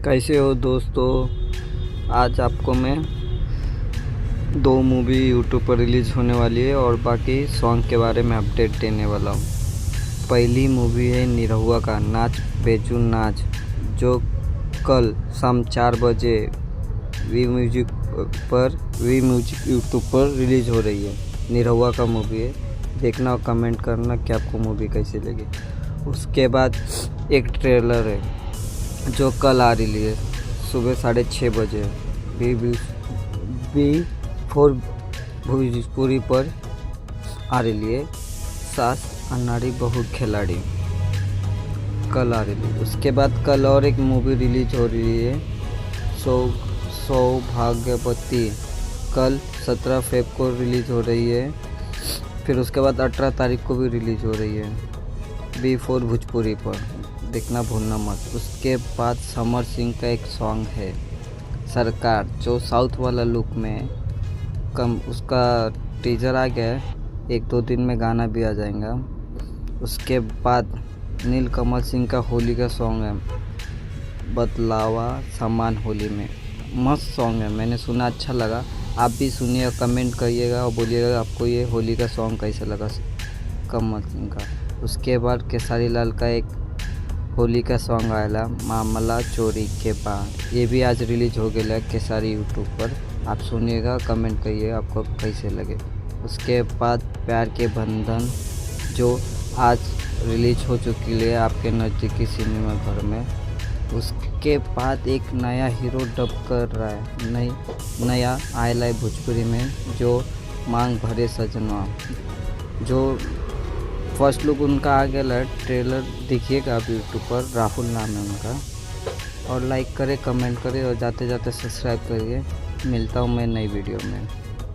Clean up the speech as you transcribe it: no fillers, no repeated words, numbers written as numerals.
कैसे हो दोस्तों। आज आपको मैं दो मूवी यूट्यूब पर रिलीज़ होने वाली है और बाकी सॉन्ग के बारे में अपडेट देने वाला हूँ। पहली मूवी है निरहुआ का नाच बेचू नाच, जो कल शाम 4 बजे वी म्यूजिक यूट्यूब पर रिलीज़ हो रही है। निरहुआ का मूवी है, देखना और कमेंट करना कि आपको मूवी कैसी लगी। उसके बाद एक ट्रेलर है जो कल आ रही है सुबह 6:30 बजे V4 भोजपुरी पर आ रही है। सास अनाड़ी बहु खिलाड़ी कल आ रही है। उसके बाद कल और एक मूवी रिलीज हो रही है सौभाग्यवती, कल 17 फेब को रिलीज़ हो रही है। फिर उसके बाद 18 तारीख को भी रिलीज़ हो रही है V4 भोजपुरी पर, देखना भूलना मत। उसके बाद समर सिंह का एक सॉन्ग है सरकार, जो साउथ वाला लुक में उसका टीजर आ गया है, 1-2 दिन में गाना भी आ जाएगा। उसके बाद नीलकमल सिंह का होली का सॉन्ग है बदलावा सामान होली में, मस्त सॉन्ग है, मैंने सुना अच्छा लगा। आप भी सुनिए, कमेंट करिएगा और बोलिएगा आपको ये होली का सॉन्ग कैसा लगा कमल सिंह का। उसके बाद केसारी लाल का एक होली का सॉन्ग आया मामला चोरी के बाद, ये भी आज रिलीज हो गया है केसारी यूट्यूब पर, आप सुनिएगा, कमेंट करिएगा आपको कैसे लगे। उसके बाद प्यार के बंधन जो आज रिलीज हो चुकी है आपके नज़दीकी सिनेमा घर में। उसके बाद एक नया हीरो डब कर रहा है, नया आयला है भोजपुरी में, जो मांग भरे सजना, जो फर्स्ट लुक उनका आ गया है, ट्रेलर देखिएगा आप यूट्यूब पर, राहुल नाम है उनका। और लाइक करें, कमेंट करें और जाते जाते सब्सक्राइब करिए। मिलता हूँ मैं नई वीडियो में।